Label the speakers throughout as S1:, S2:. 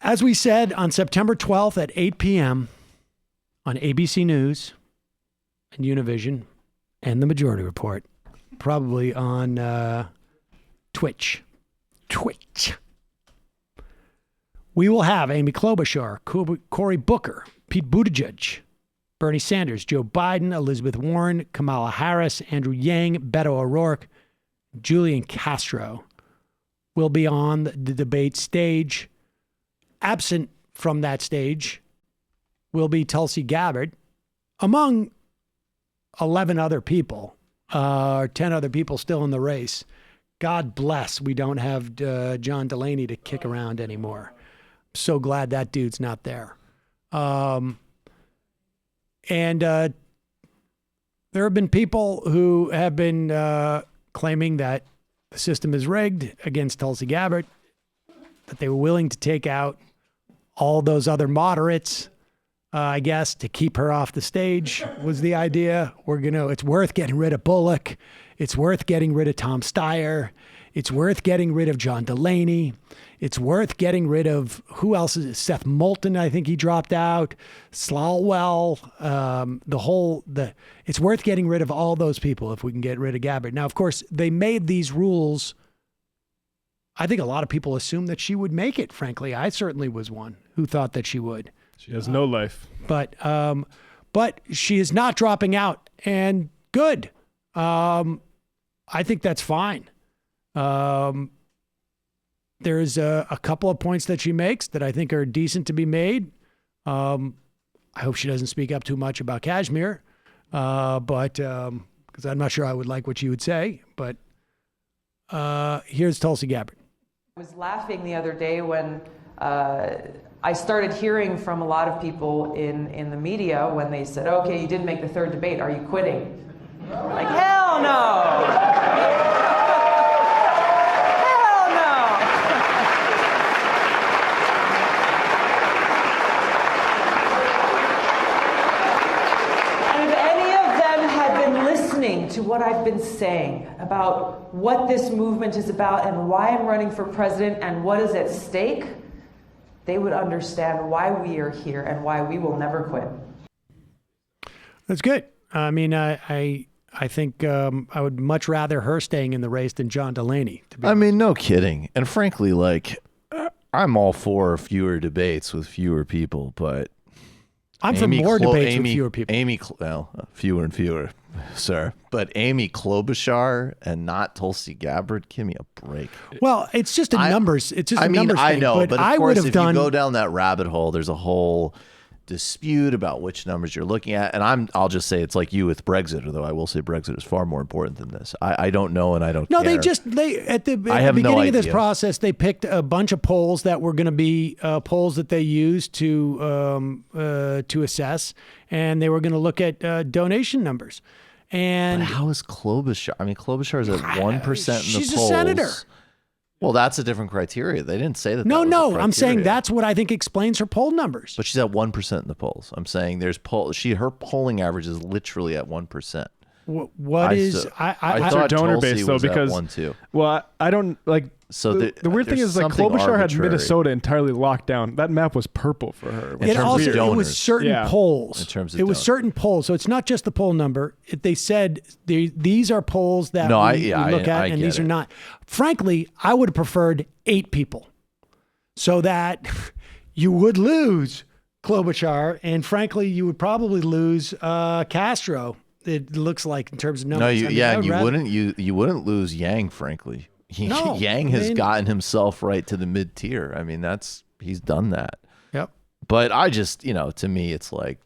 S1: As we said, on September 12th at 8 p.m. on ABC News and Univision and The Majority Report, probably on Twitch, we will have Amy Klobuchar, Cory Booker, Pete Buttigieg, Bernie Sanders, Joe Biden, Elizabeth Warren, Kamala Harris, Andrew Yang, Beto O'Rourke, Julian Castro will be on the debate stage. Absent from that stage will be Tulsi Gabbard, among 11 other people, 10 other people still in the race. God bless we don't have John Delaney to kick around anymore. So glad that dude's not there. And there have been people who have been claiming that the system is rigged against Tulsi Gabbard, that they were willing to take out all those other moderates, I guess, to keep her off the stage was the idea. It's worth getting rid of Bullock. It's worth getting rid of Tom Steyer. It's worth getting rid of John Delaney. It's worth getting rid of, who else is it? Seth Moulton, I think he dropped out. Slalwell, it's worth getting rid of all those people if we can get rid of Gabbard. Now, of course, they made these rules. I think a lot of people assumed that she would make it, frankly. I certainly was one who thought that she would.
S2: She has no life.
S1: But she is not dropping out, and good. I think that's fine. There's a couple of points that she makes that I think are decent to be made. I hope she doesn't speak up too much about Kashmir, because I'm not sure I would like what she would say. But here's Tulsi Gabbard.
S3: I was laughing the other day when I started hearing from a lot of people in the media when they said, okay, you didn't make the third debate. Are you quitting? Like, hell no. To what I've been saying about what this movement is about and why I'm running for president and what is at stake, they would understand why we are here and why we will never quit.
S1: That's good. I mean, I think I would much rather her staying in the race than John Delaney.
S4: I mean, no kidding. And frankly, I'm all for fewer debates with fewer people, but
S1: I'm for more debates with fewer people.
S4: Fewer and fewer, sir. But Amy Klobuchar and not Tulsi Gabbard, give me a break.
S1: Well, it's just a numbers. It's just a numbers thing.
S4: I know, but
S1: I
S4: of course,
S1: if
S4: you go down that rabbit hole, there's a whole dispute about which numbers you're looking at. And I'll just say it's like you with Brexit, although I will say Brexit is far more important than this. I don't know, and I don't care.
S1: No, at the beginning of this process, they picked a bunch of polls that were going to be polls that they used to assess, and they were going to look at donation numbers. And
S4: but how is Klobuchar? I mean, Klobuchar is at 1% in the polls.
S1: She's a senator.
S4: Well, that's a different criteria. They didn't say that.
S1: No, I'm saying that's what I think explains her poll numbers.
S4: But she's at 1% in the polls. I'm saying her polling average is literally at 1%.
S2: I thought donor base though, because 1-2. Well, I don't like. So the weird thing is, like, Klobuchar had Minnesota entirely locked down. That map was purple for her.
S1: It was certain polls.
S4: In terms of
S1: it was certain polls. So it's not just the poll number. They said these are polls that we look at, and these are not. Frankly, I would have preferred 8 people, so that you would lose Klobuchar, and frankly, you would probably lose Castro. It looks like in terms of numbers.
S4: You wouldn't lose Yang, frankly. Yang has gotten himself right to the mid tier. I mean, he's done that.
S1: Yep.
S4: But I just, to me, it's like,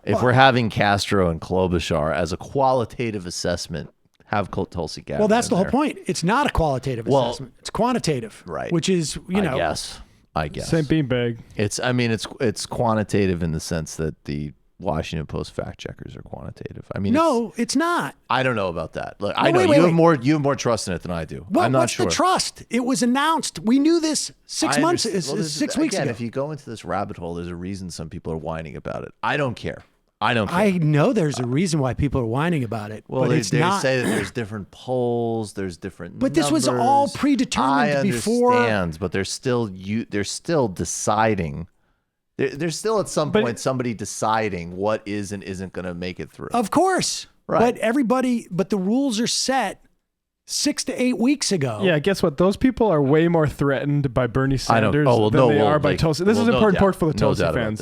S4: if we're having Castro and Klobuchar as a qualitative assessment, have Tulsi Gabbard.
S1: Well, that's the whole point. It's not a qualitative assessment. It's quantitative.
S4: Right.
S1: Which is,
S4: I guess.
S2: Same beanbag.
S4: It's quantitative in the sense that the Washington Post fact checkers are quantitative. I mean,
S1: no, it's not.
S4: I don't know about that. Look, I know you have more trust in it than I do.
S1: Well,
S4: I'm not
S1: what's
S4: sure.
S1: the trust? It was announced. We knew this 6 weeks ago.
S4: If you go into this rabbit hole, there's a reason some people are whining about it. I don't care. I don't care.
S1: I know there's a reason why people are whining about it.
S4: Well,
S1: but
S4: they
S1: it's not.
S4: say that there's different polls, there's different
S1: But this was all predetermined before.
S4: I understand, but they're still deciding. There's still at some point somebody deciding what is and isn't going to make it through.
S1: Of course.
S4: Right.
S1: But the rules are set 6 to 8 weeks ago.
S2: Yeah, guess what? Those people are way more threatened by Bernie Sanders than they are by Tulsi. This is an important part for the Tulsi fans.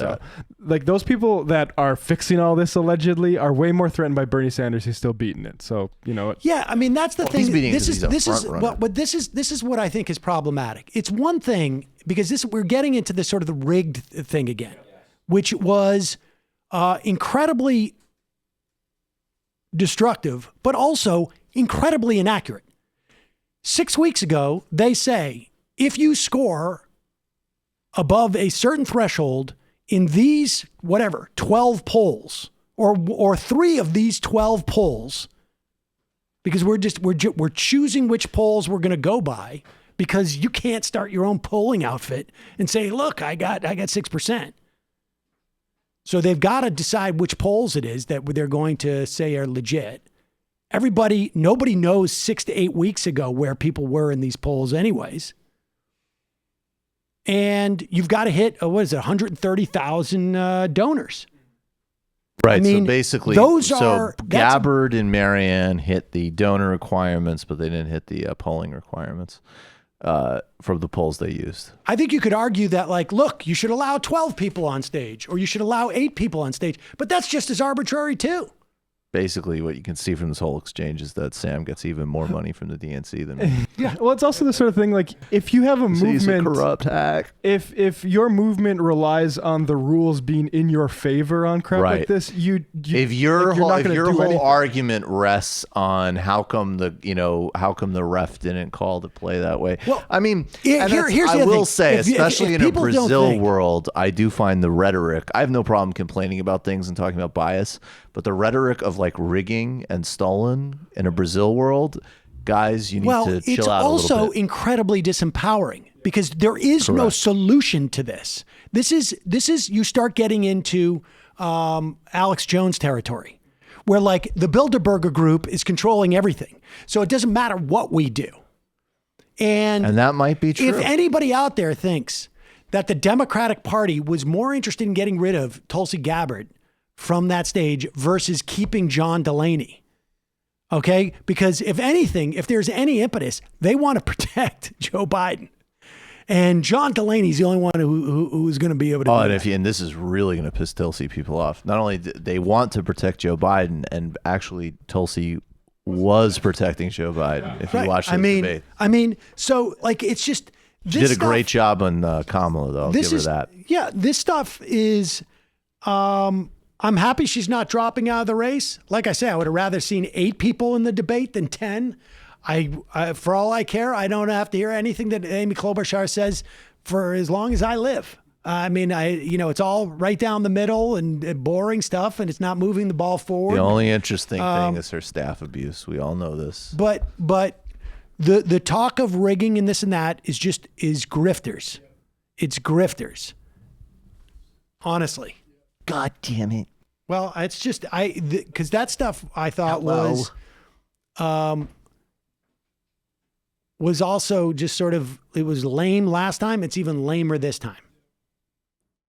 S2: Like those people that are fixing all this allegedly are way more threatened by Bernie Sanders. He's still beating it. So you know.
S1: Yeah, I mean that's the thing.
S4: He's beating
S1: this
S4: is
S1: this is what I think is problematic. It's one thing because we're getting into this sort of the rigged thing again, which was incredibly destructive, but also incredibly inaccurate. 6 weeks ago, they say, if you score above a certain threshold in these, 12 polls, or 3 of these 12 polls, because we're choosing which polls we're going to go by, because you can't start your own polling outfit and say, look, I got 6%. So they've got to decide which polls it is that they're going to say are legit. Nobody knows 6 to 8 weeks ago where people were in these polls anyways. And you've got to hit, 130,000 donors.
S4: Right. I mean, so basically, Gabbard and Marianne hit the donor requirements, but they didn't hit the polling requirements from the polls they used.
S1: I think you could argue that, like, look, you should allow 12 people on stage, or you should allow 8 people on stage, but that's just as arbitrary too.
S4: Basically, what you can see from this whole exchange is that Sam gets even more money from the DNC than me.
S2: Yeah, well, it's also the sort of thing, like, if you have a movement,
S4: a corrupt hack.
S2: If your movement relies on the rules being in your favor on crap like this,
S4: if your whole argument rests on how come the ref didn't call the play that way. Well, I mean, I will say, especially in a Brazil world, I do find the rhetoric. I have no problem complaining about things and talking about bias. But the rhetoric of like rigging and stolen in a Brazil world, guys, you need to chill out a little bit.
S1: It's also incredibly disempowering because there is no solution to this. This is you start getting into Alex Jones territory, where like the Bilderberger group is controlling everything. So it doesn't matter what we do. And
S4: that might be true.
S1: If anybody out there thinks that the Democratic Party was more interested in getting rid of Tulsi Gabbard from that stage versus keeping John Delaney. Okay? Because if anything, if there's any impetus, they want to protect Joe Biden. And John Delaney's the only one who's going to be able to do that.
S4: And this is really going to piss Tulsi people off. Not only they want to protect Joe Biden, and actually Tulsi was protecting Joe Biden, if you watch the debate.
S1: I mean, so like it's just...
S4: She did a great job on Kamala, though. I'll give her that. Yeah,
S1: this stuff is... I'm happy she's not dropping out of the race. Like I say, I would have rather seen 8 people in the debate than 10. For all I care, I don't have to hear anything that Amy Klobuchar says for as long as I live. I mean, it's all right down the middle and boring stuff, and it's not moving the ball forward.
S4: The only interesting thing is her staff abuse. We all know this.
S1: But the talk of rigging and this and that is grifters. It's grifters. Honestly.
S4: God damn it.
S1: Well, it's just because that stuff I thought was also just sort of, it was lame last time. It's even lamer this time.